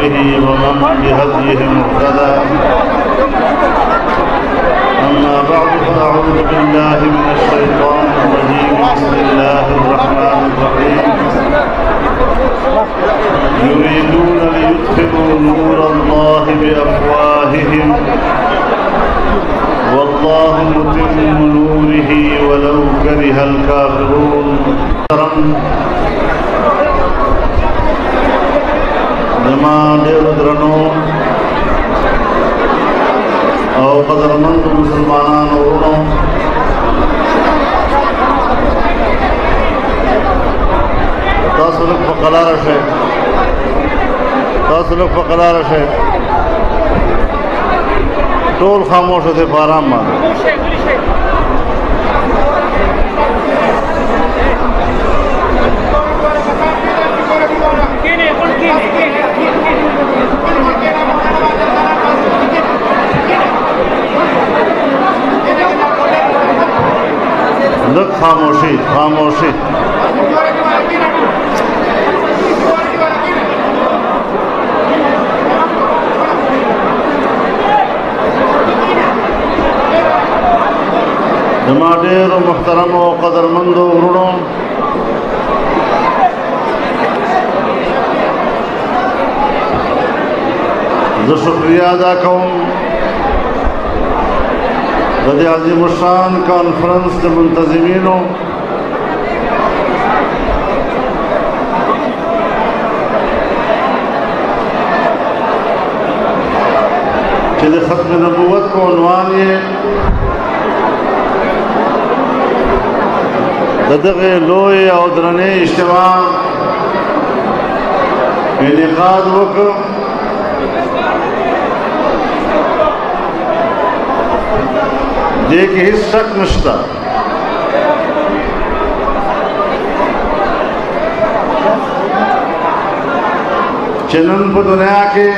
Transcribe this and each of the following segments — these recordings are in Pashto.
به ومن بهديه مهتدى أما بعد فأعوذ بالله من الشيطان الرجيم بسم الله الرحمن الرحيم يريدون ليطفئوا نور الله بأفواههم والله متم نوره ولو كره الكافرون زما ډېر درنو او قدرمند مسلمانانو ورونو تاسو لږ په قلاره شئ ټول خاموشه دی په ارام باندې لږ خاموشي زما ډېرو محترمو او قدرمندو وروڼو زه شکریه ادا کوم د دې عظیم الشان کانفرنس د منتظمینو چې د ختم نبوت په عنوان یې د دغه لوی او درنې اجتماع انعقاد وکړ دې کې هیڅ شک نشته چې نن په دنیا کې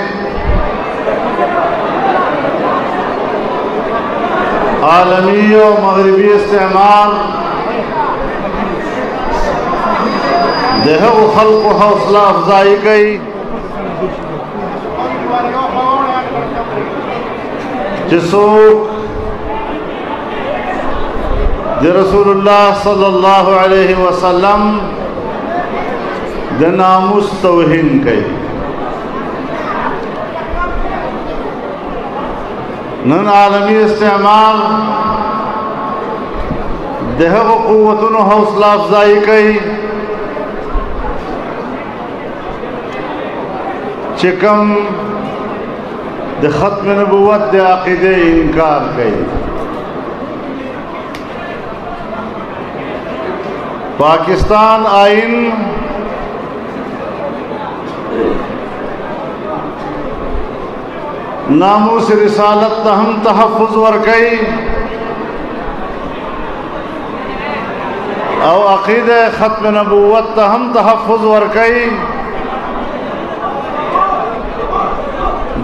عالمي او مغربي استعمار د هغو خلقو حوصله افزایي کوي چې څوک د رسول الله صلی الله علیه وسلم د ناموس توهین کوي نن عالمي استعمار د هغو قوتونو حوصله افزایي کوي چې کوم د ختم نبوت د عقیده انکار کوي پاکستان آئین ناموس رسالت ته هم تحفظ ورکوي او عقیده ختم نبوت ته هم تحفظ ورکوي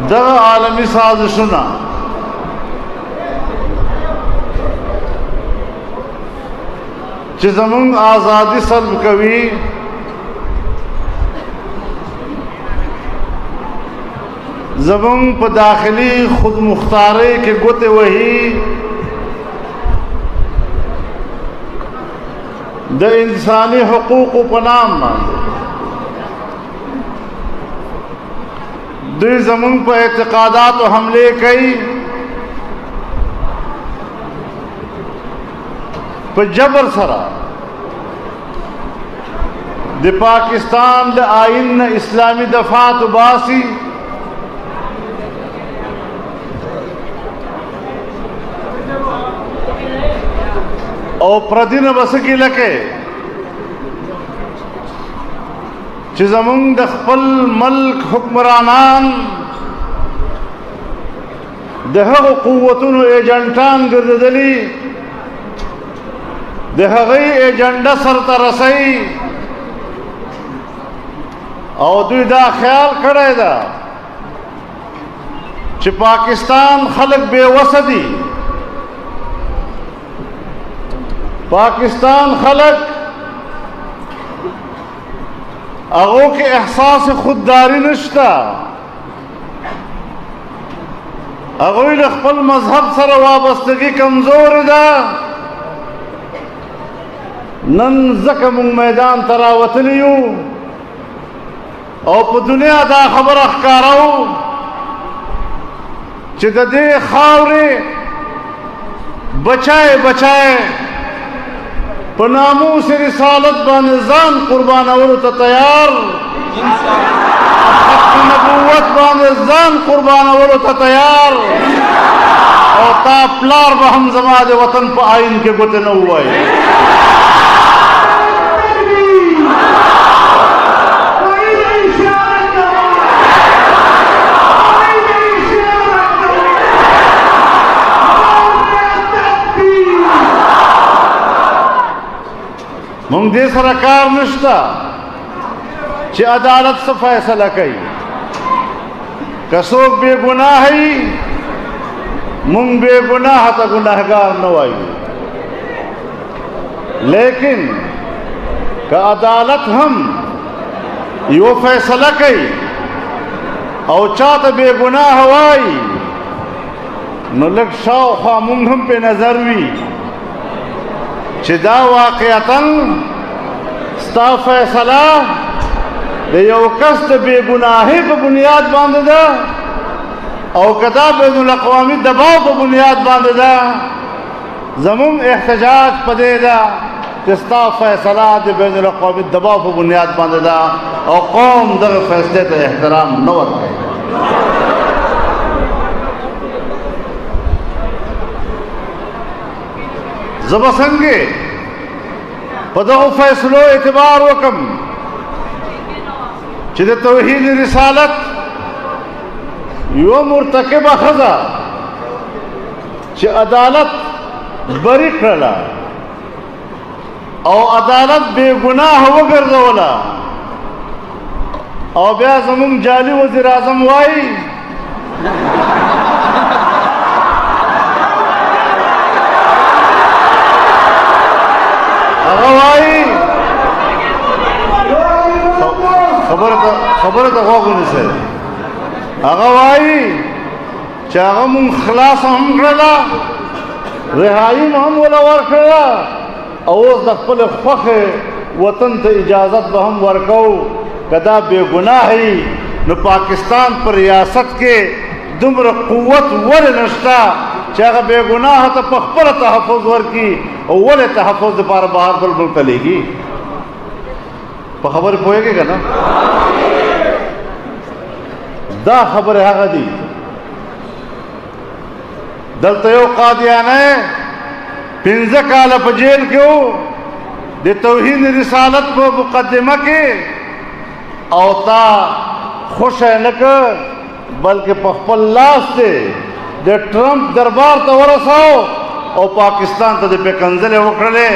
دغه عالمی سازشونه چې زمونږ آزادي سلب کوي زمونږ په داخلي خودمختارۍ کې ګوتې وهي د انساني حقوقو په نام باندې دوی زمونږ په اعتقاداتو حملې کوي په جبر سره د پاکستان د آئین اسلامی دفعات وباسي او پردی نه بسکی لکه چې زمونږ د خپل ملک حکمرانان د هغو قوتونو ایجنټان ګرځېدلي د هغې ایجنډه سرته رسوي او دوی دا خیال کړی ده چې پاکستان خلک بے وسه دي پاکستان خلق هغو کې احساس خودداری نشتا هغوی له خپل مذهب سره وابستګي کمزورې ده. نن ځکه موږ میدان ته راوتلي یو او په دنیا دا خبره ښکارو چې د دې خاورې بچای بچای په ناموس رسالت باندې ځان قربانولو ته تیار، حق نبوت باندې ځان قربانولو ته تیار، او تا پلار به هم زما د وطن په آئین کې ګوتې نه ووایي. مونږ دې سره کار نشته چې عدالت څه فیصله کوي. که څوک بې ګناه وي مونږ بې ګناه ته ګناهګار نه وایو، لیکن که عدالت هم یو فیصله کوي او چاته بې ګناه وایي نو لږ شاوخوا مونږ هم پې نظر وي چې دا واقعتاً ستا فیصله د یو کس د بې ګناهۍ په بنیاد باندې ده او که دا بین الاقوامي دباو په بنیاد باندې ده. زمونږ احتجاج په دې ده چې ستا فیصله د بین الاقوامي دباو په بنیاد باندې ده او قوم دغه فیصلې ته احترام نه ورکوي. زه به څنګه په دغو فیصلو اعتبار وکم چې د توحید رسالت یو مرتکبه ښځه چې عدالت بری کړله او عدالت بې ګناه وګرځوله او بیا زمونږ جعلي وزیر اعظم وایي هغه وایي خبره ته غوږ ونیسئ. هغه وایي چې هغه مونږ خلاص هم کړله، رهایي مو هم وله ورکړله او اوس د خپلې خوښې وطن ته اجازت به هم ورکوو. که دا بې ګناه وي نو پاکستان په ریاست کې دومره قوت ولې نشته چې هغه بې ګناه ته په خپله تحفظ ورکړي او ولې تحفظ دپاره بهر بل بل ته لیږي. په خبرې پوهېږې که نه؟ دا خبرې هغه دي. دلته یو قادیانی 15 کاله په جیل کې و د توحید رسالت په مقدمه کې او تا خوشی نه کړ بلکې په خپل لاس دی د ټرمپ دربار ته ورساو او پاکستان ته د پیکنځلې وکړلې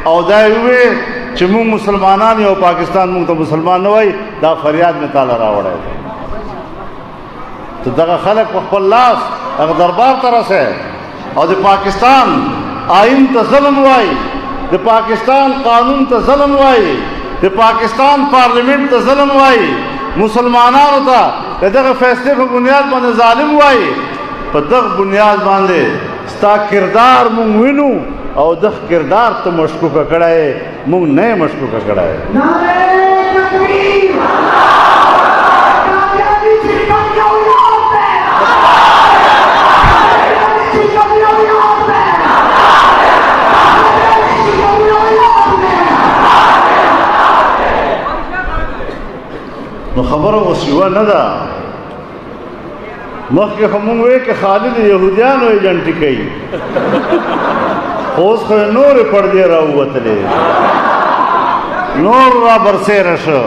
او دا یې وویل چې موږ مسلمانان یو پاکستان موږ ته مسلمان نه وایي. دا فریاد مې تاله راوړی دی. ته دغه خلک په خپل لاس هغه دربار ته رسې او د پاکستان آئین ته ظلم وایي، د پاکستان قانون ته ظلم وایي، د پاکستان پارلیمنٹ ته ظلم وایي، مسلمانانو ته د دغه فیصلې په بنیاد باندې ظالم وایي. په دغه بنیاد باندې ستا کردار مونږ وینو او دغه کردار ته مشکوکه کړی مونږ نه یې مشکوکه کړی. نو خبره اوس یوه نه ده. مخکې خو مونږ وایو که خالد یهودیانو ایجنټي کوي، اوس خو یې نورې پردې راووتلې، نور را برسېره شو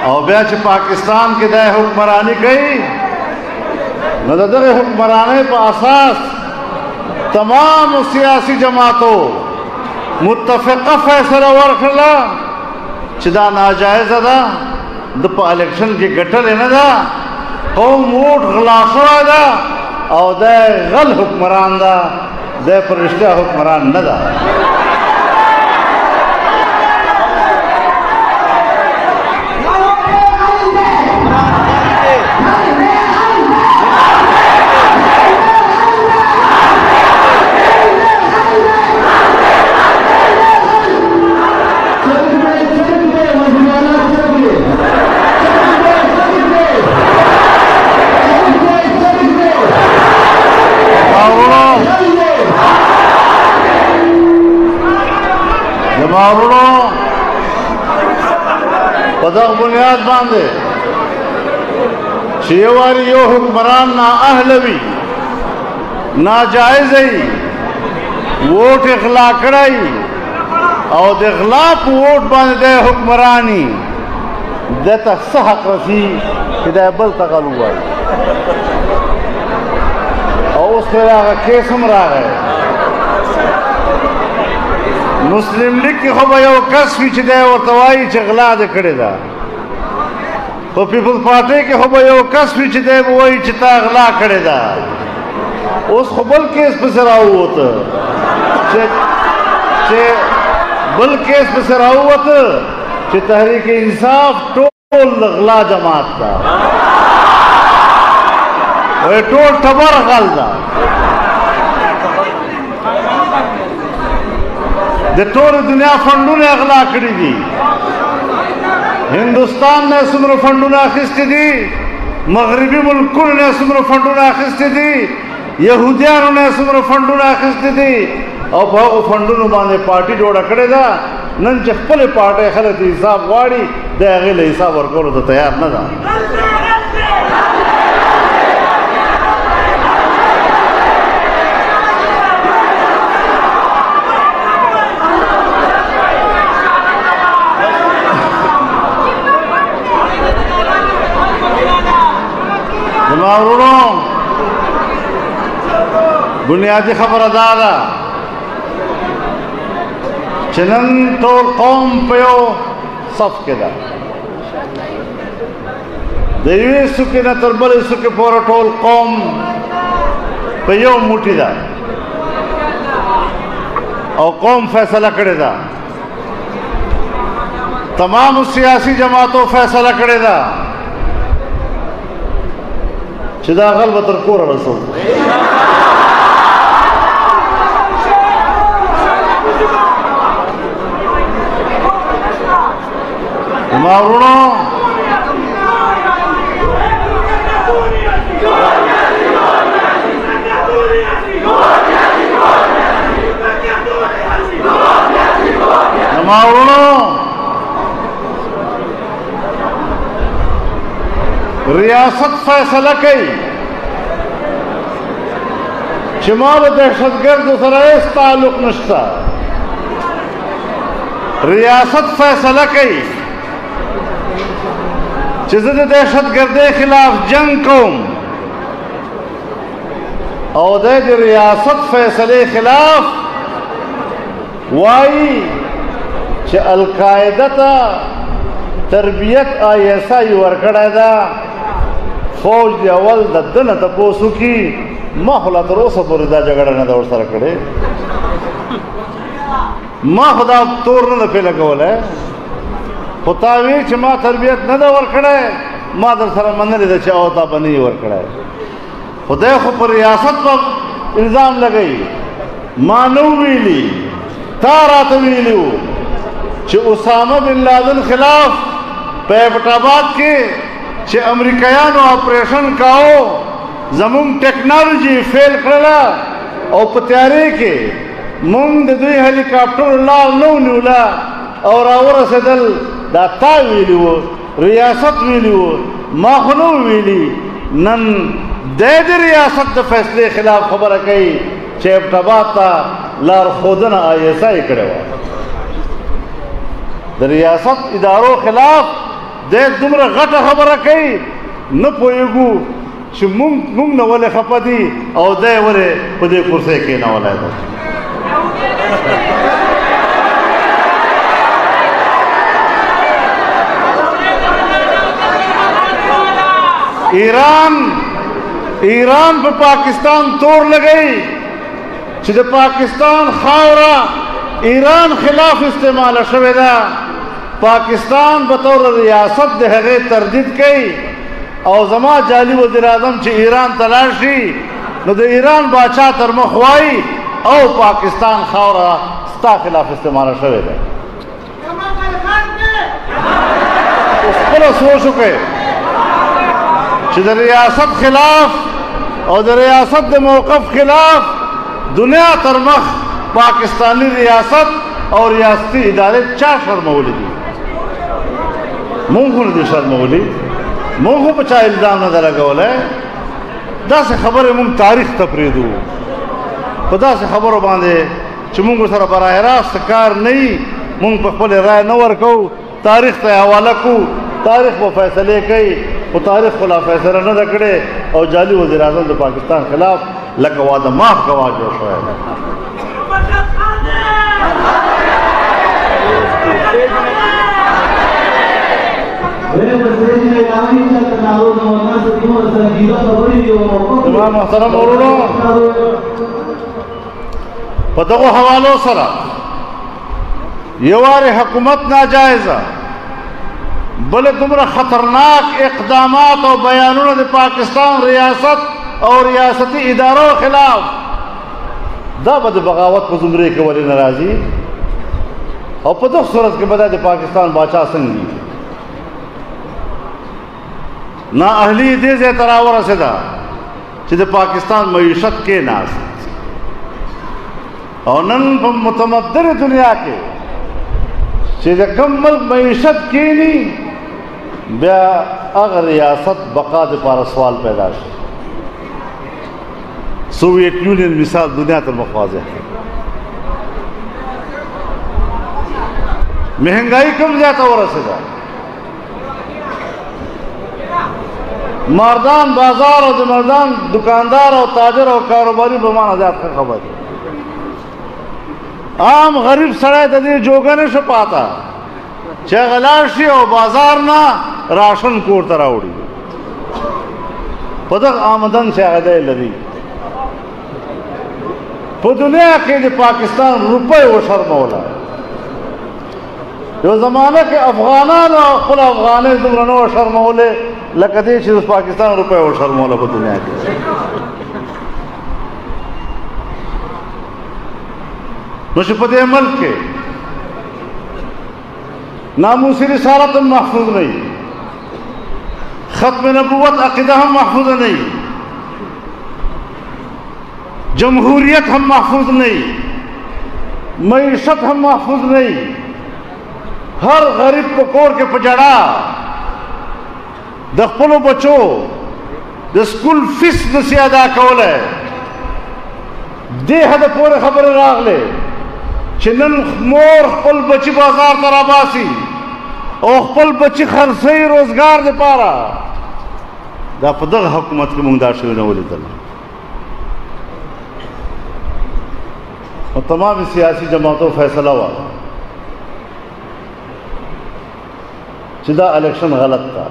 او بیا چې پاکستان کې دا حکمرانی کوي نو د دغه حکمرانۍ په اساس تمام سیاسي جماعتو متفقه فیصله ورکړله چې دا ناجایزه ده، د په الیکشن کې ګټلې نه ده، قوم ووټ غلا شوی ده او دی غل حکمران ده، دی په رښتیا حکمران نه ده. دغه بنیاد باندې چې یو واري یو حکمران نااهله وي، ناجایزه وي، ووټ اغلا کړی او د اغلا په ووټ باندې د حکمراني دته څه حق رسي چې دا بل ته غل ووایي. او اوس پرې هغه کیس هم راغی. مسلم لیگ کې خو به یو کس وي چې دی ورته وایي چې غلا دې کړې ده، په پیپلز پارټۍ کې خو به یو کس وي چې دی به وایي چې تا غلا کړې ده. اوس خو بل کیس پسې راووته چې بل کیس پسې راووته چې تحریک انصاف ټول غلا جماعت ده، وایي ټول ټبر غل ده. د ټول دنیا فنډونه اغلا کړي دي. هندوستان نه څومره فنډونه اخیستي دي، مغربي ملکونو نه څومره فنډونه اخیستي دي، یهودیانو نه څومره فنډونه اخیستي دي او په هغو فنډونو باندې پارټي جوړه کړې ده. نن چې خپلې پارټۍ خلک ته حساب غواړي د هغې له حساب ورکولو ته تیار نه ده. زما ورونو بنیادی خبره دا ده چې نن ټول قوم په یو صف کې ده، د یوې څوکې نه تر بلې څوکې پورې ټول قوم په یو موټی ده او قوم فیصله کړې ده. تمامو سیاسي جماعتو فیصله کړې ده چې دا غل به تر کوره رسو. زما ورونو ریاست فیصله کوي چې ما د دهشتګردو سره هیڅ تعلق نشته. ریاست فیصله کوي چې زه د دهشتګردۍ خلاف جنگ کوم او د ریاست فیصلې خلاف وایي چې القاعده ته تربیت ISI ورکړی ده. فوج دی اول د ده نه تپوس وکړي. ما خو لا تر اوسه پورې دا جګړه نه ده ورسره کړې، ما خو دا تور نه ده پې لګولی، خو تا وی چې ما تربیت نه ده ورکړی، ما در سره منلې ده چې او تا به نه یې ورکړی. خدای خو په ریاست به الزام لګوي. ما نو ویلي، تا راته ویلي وو چې اسامه بن لادن خلاف په ایبټ آباد کې چې امریکایانو اپریشن کاو، زمونږ ټیکنالوژي فیل کړله او په تیارې کې مونږ د دوی هلیکاپټرو لار نه ونیوله او راورسېدل. دا تا ویلي وو، ریاست ویلي وو، ما خو نه ویلي. نن دی د ریاست د فیصلې خلاف خبره کوي چې ایبټ آباد ته لارښودنه ISI کړې وه. د ریاست ادارو خلاف دی دومره غټه خبره کوي، نه پوهېږو چې مونږ نه ولې خفه دي او دی ولې په دې کرسۍ کېنولی ده. ایران په پاکستان تور لګوي چې د پاکستان خاوره ایران خلاف استعماله شوې ده. پاکستان به طور ریاست د هغې تردید کوي او زما جعلي وزیر اعظم چې ایران ته لاړ شي نو د ایران باچا تر مخ وایي او پاکستان خاوره ستا خلاف استعماله شوې ده. اوس خپله سوچ وکړئ چې د ریاست خلاف او د ریاست د موقف خلاف دنیا تر مخ پاکستانی ریاست او ریاستی ادارې چا شرمولې دي؟ مونږ خو نه دي شرمولي مونږ خو په چا الزام نه ده لګولی داسې خبرې مونږ تاریخ ته پرېږدو په داسې خبرو باندې چې مونږ سره براه راست کار نه وي مونږ په خپلې رایې نه ورکوو تاریخ ته یې حواله کړو تاریخ به فیصلې کوي خو تاریخ خو لا فیصله نه ده کړې او جعلي وزیر اعظم د پاکستان خلاف لکه واده ماف ګواه جوړ شوی دی زما محترم ورونو په دغو حوالو سره یو وارې حکومت ناجایزه بل دومره خطرناک اقدامات او بیانونه د پاکستان ریاست او ریاستي ادارو خلاف دا به د بغاوت په زمرې کې ولې نه راځي او په دغه صورت کې به دا د پاکستان باچا څنګه وي نااهلي دې ځای ته راورسېده چې د پاکستان معیشت کې ناست او نن په متمدنه دنیا کې چې د کوم ملک معیشت کېني بیا هغه ریاست بقا دپاره سوال پیدا شي سوویت یونین مثال دنیا ته مخ واضح مهنګایي کوم ځای ته ورسېده مردان بازار او د مردان دکاندار او تاجر او کاروباري به مانه زیات ښه خبر دی عام غریب سړی د دې جوګه نه شو پاته چې هغه لاړ شي او بازار نه راشن کور ته راوړي په دغه آمدن چې هغه دی لري په دنیا کې د پاکستان روپۍ وشرموله یو زمانه کې افغانانو خپل افغانۍ دومره نه وشرمولې لکه دې چې د پاکستان روپۍ وشرموله په دنیا کې نو چې په دې ملک کې ناموسي رسالت هم محفوظ نه وي ختم نبوت عقیده هم محفوظ نه وي جمهوریت هم محفوظ نه وي معیشت هم محفوظ نه وي هر غریب په کور کې په جړا د خپلو بچو د سکول فیس نشي ادا کولی دې حده پورې خبرې راغلې چې نن مور خپل بچی بازار ته راباسي او خپل بچی خرڅوي روزګار دپاره دا په دغه حکومت کې مونږ دا شوي نه ولیدل او تمام سیاسي جماعتو فیصله وه چې دا الیکشن غلط ده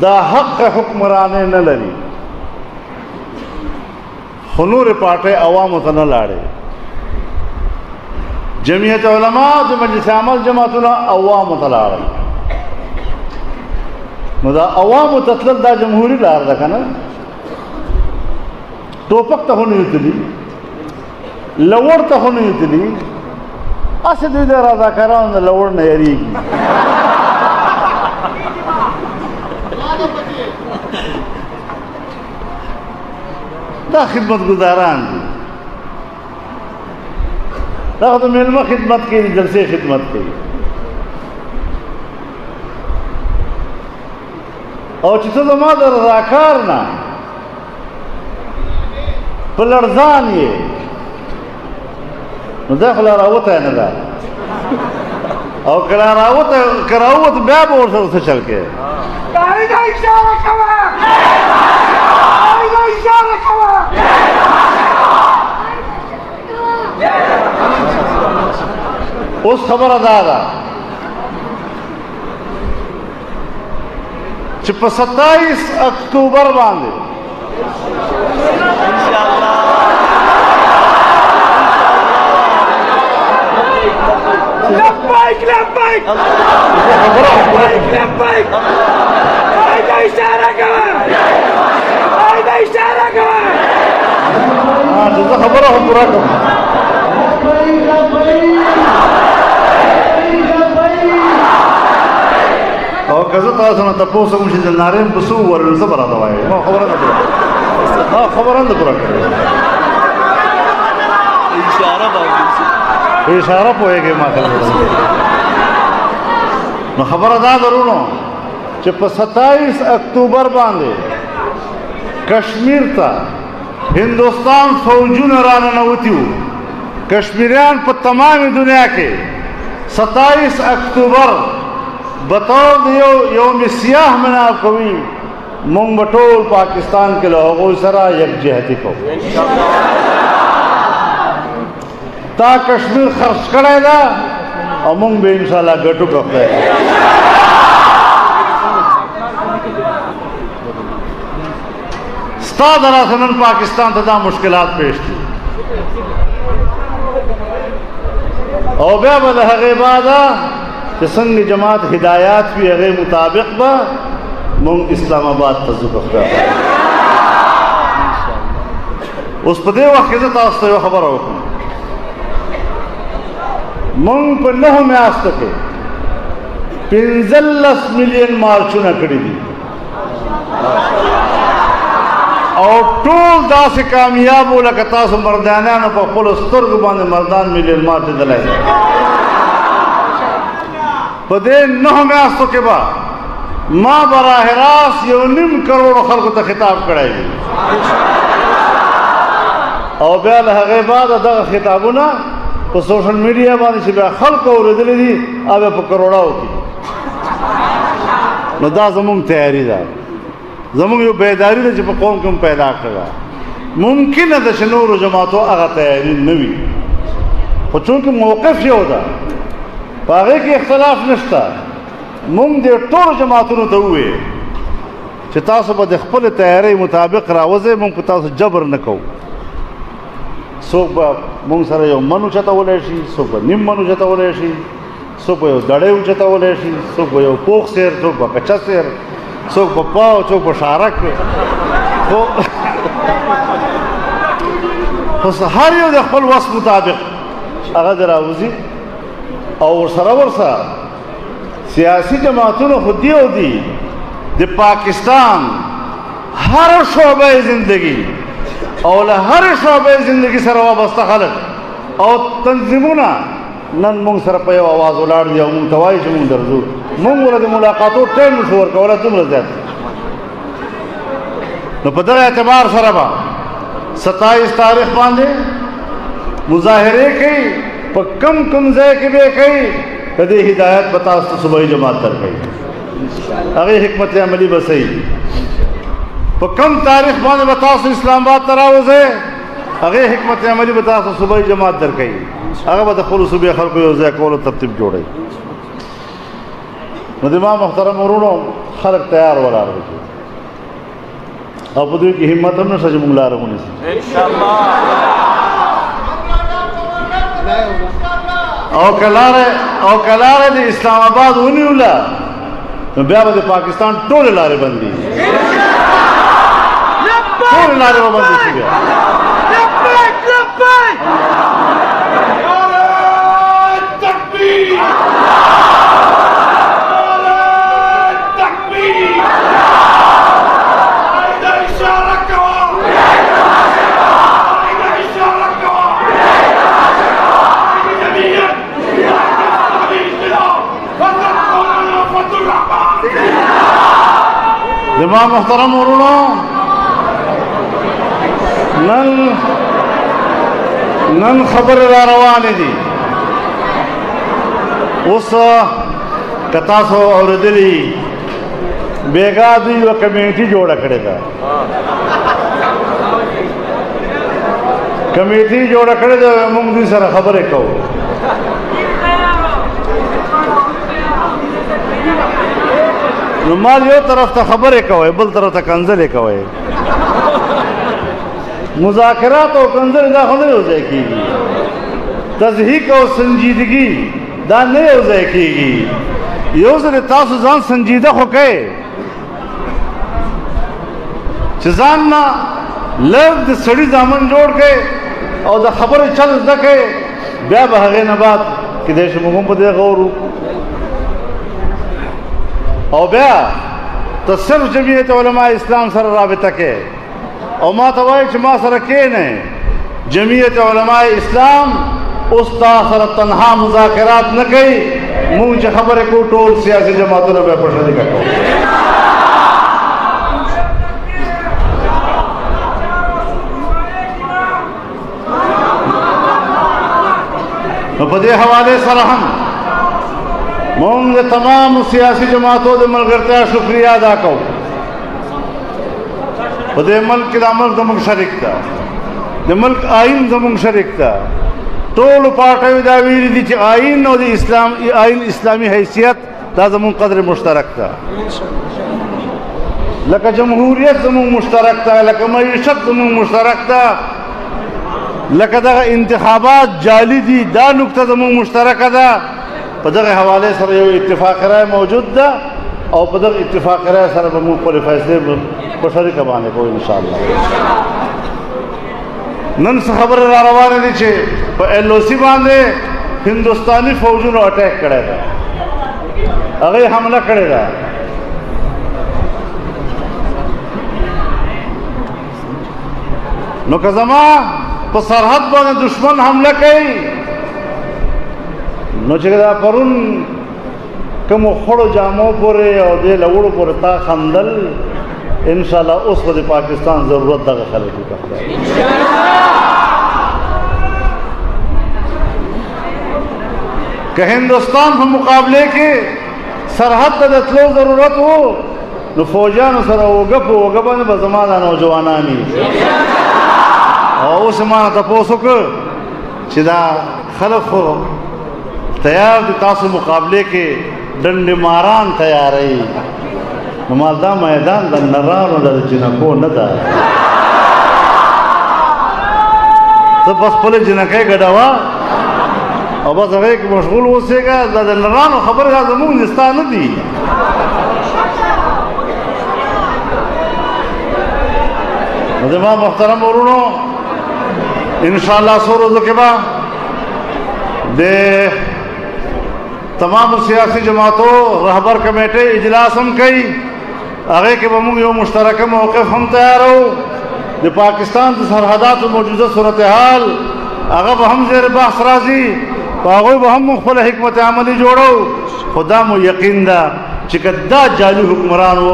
دا حق حکمرانې نه لري خو نورې پارټۍ عوامو ته نه لاړې جمعیت علما د مجلس عمل جماعتونه عوامو ته لاړل نو دا عوامو ته تلل دا جمهوري لار ده که نه ټوپک ته خو نه یوتلي لوړ ته خو نه یوتلي هسې دوی د رضاکارانو د لوړ نه یېرېږي دا خدمتګزاران دي دا خو د میلمه خدمت کوي د جلسې خدمت کوي او چې ته زما د رضاکار نه په لړزان یې نو دا خو لا راوتی نه ده او که راووت بیا به ورسره څه چل کوې اوس خبره دا ده چې په 27 اکتوبر باندې لبیک لبیک لبیک آیده اشاره کوه آیده اشاره کوه زه خبره هم پوره کوم او که زه تاسو نه تپوس کوم چې د نارین په څو وویل زه به راته وایم ما خبره نه پوره خبره نه پوره کړې اشاره پوهېږې ما نو خبره دا درونو چې په 27 اکتوبر باندې کشمیر ته هندوستان فوجونه راننوتي وو. کشمیریان په تمامي دنیا کې 27 اکتوبر بطور د یوم سیاح مناو کوي. مونږ به ټول پاکستان کې له هغوی سره یکجهتي کوو. تا کشمیر خرڅ کړی ده او مونږ به انشاءالله ګټو که خدای ستا د راسه نن پاکستان ته دا مشکلات پیش دي او بیا به د هغې بعده چې څنګه جماعت هدایات وي هغې مطابق به مونږ اسلام آباد ته ځو که خدای اوس په دې وخت کې زه تاسو ته یوه خبره وکړم. مونږ په 9 میاشتو کې 15 ملیون مارچونه کړي دي او ټول داسې کامیاب وو لکه تاسو مردانیانو په خپلو سترګو باندې مردان ملیون مارچ لیدلی دی. په دې 9 میاشتو کې به ما براه راست 1.5 کروڑو خلکو ته خطاب کړی دی او بیا له هغې بعده دغه خطابونه په سوشل میډیا باندې چې بیا خلکو اورېدلی دي او بیا په کروڑاو کې. نو دا زموږ تیاري ده، زموږ یو بیداري ده چې په قوم کې هم پیدا کړه. ممکنه ده چې نورو جماعتو هغه تیاري نه وي خو چونکې موقف یو ده په هغې کې اختلاف نشته. مونږ دې ټولو جماعتونو ته ووایو چې تاسو به د خپلې تیارۍ مطابق راوځئ، مونږ په تاسو جبر نه کوو. څوک به مونږ سره یو من اوچتولی شي، څوک به نیم من اوچتولی شي، څوک به یو دړی اوچتولی شي، څوک به یو پوخ سیر، څوک به کچه سیر، څوک به پاو، څوک به شارک. خو هر یو د خپل وس مطابق هغه دې راوځي او ورسره سیاسی جماعتونو خو دیو دي د پاکستان هر شعبه زندگی او له هر شعبه زندگی سره وابسته خلک او تنظیمونه نن مونږ سره په یو اواز ولاړ دي او مونږ ته وایي چې مونږ درځو. مونږ ورته د ملاقاتو ټایم نشو ورکولی دومره زیات. نو په دغه اعتبار سره به 27 تاریخ باندې مظاهرې کوي، په کم ځای کې به کوي، د دې هدایت به تاسو ته صوبایي جماعت درکوي. هغې حکمت عملي به صحیح په کم تاریخ باندې به تاسو اسلام آباد ته راوځئ، هغې حکمت عملي به تاسو صوبایي جماعت درکوي. هغه به د خپلو صوبې خلکو یو ځای کولو ترتیب جوړوي. نو د ما محترم ورونو خلک تیار ولاړ دي او په دوی کې همت هم نشته چې مونږ لاره ونیسي. او که لاره د اسلام آباد ونیوله نو بیا به د پاکستان ټولې لارې بندي، ټولې لارې به بندې شي. بیا زما محترم ورونو نن خبرې را روانې دي. اوس که تاسو اورېدلي بیګا دوی یوه کمیټي جوړه کړې ده، کمیټي جوړه کړې ده، موږ دوی سره خبرې کوو. نو مال یو طرف ته خبرې کوئ، بل طرف ته کنځلې کوئ. مذاکرات او کنځلې دا خو نه یو ځای کېږي. تضحیک او سنجیدګي دا نه یو ځای کېږي. یو ځل تاسو ځان سنجیده خو کوئ چې ځان نه لږ د سړي زامن جوړ کړئ او د خبرې چل زده کړئ، بیا به هغې نه بعد کیدای شي موږ هم په دې غور وکړو. او بیا ته صرف جمعیت علماء اسلام سره رابطه کې او ما ته وایي چې ما سره کښېنئ. جمعیت علماء اسلام اوس تا سره تنها مذاکرات نه کوي، مونږ چې خبرې کوو ټول سیاسي جماعتونه به په شریکه کوو. نو په دې حوالې سره هم مونږ د تمامو سیاسي جماعتو د ملګرتیا شکریه ادا کوو. په دې ملک کې د عمل زموږ شریک ده، د ملک آئین زموږ شریک ده. ټولو پارټیو دا ویلي دي چې آئین او د آئین اسلامي حیثیت دا زموږ قدر مشترک ده. لکه جمهوریت زموږ مشترک ده، لکه معیشت زموږ مشترک ده، لکه دغه انتخابات جعلي دي دا نقطه زموږ مشترکه ده. په دغه حوالې سره یو اتفاق رائے موجود ده او په دغه اتفاق رائے سره به موږ خپلې فیصلې په شریکه باندې کوو انشاءالله. نن څه خبره را روانه دي چې په LOC باندې هندوستاني فوجونو اٹیک کړی ده، هغې حمله کړې ده. نو که زما په سرحد باندې دشمن حمله کوي نو چې دا پرون کومو خړو جامو پورې او دې لوړو پورې تا خندل انشاءالله اوس خو د پاکستان ضرورت دغه خلک دي. که هندوستان په مقابله کې سرحد ته د تلو ضرورت وو نو فوجانو سره اوږه په اوږه باندې به زما دا نوجوانان وي. او اوس ما تپوس وکړ چې دا خلک خو تیار دي تاسو مقابله کې ډنډې ماران تیاروي، نو ما دا میدان د نرانو د جنکو نه ده. ته بس خپلې جنکۍ ګډوه او بس هغې کې مشغول اوسېږه. دا د نرانو خبرې دا زموږ د ستا نه دي. نو زما محترم ورونو انشاءالله څو ورځو کې به د تمامو سیاسي جماعتو رهبر کمیټۍ اجلاس هم کوي، هغې کې به موږ یو مشترکه موقف هم تیارو. د پاکستان د سرحداتو موجوده صورتحال هغه به هم زیر بحث راځي، په هغوی به هم موږ خپله حکمت عملي جوړو. خو دا مو یقین ده چې که دا جعلي حکمران و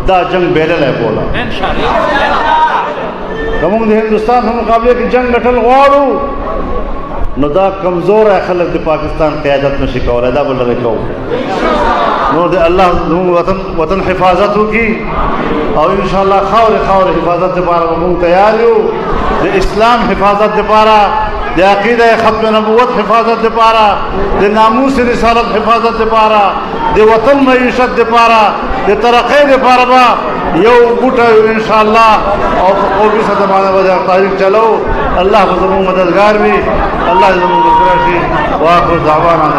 دا جنگ بیللی بوله. که موږ د هندوستان په مقابله کې جنگ ګټل غواړو نو دا کمزوری خلک د پاکستان قیادت نشي کولی، دا به لرې کوو. نو د الله زموږ وطن حفاظت وکړي او انشاءالله خاورې حفاظت دپاره به موږ تیار یو. د اسلام حفاظت دپاره، د عقیده ختم نبوت حفاظت دپاره، د ناموس رسالت حفاظت دپاره، د وطن معیشت دپاره، د ترقۍ دپاره به یو بوټه انشاءالله او په قومي سطح باندې به د تاریخ چلو. الله به زموږ مددګار وي، الله زموږ ملګری شي. واخر دعوانا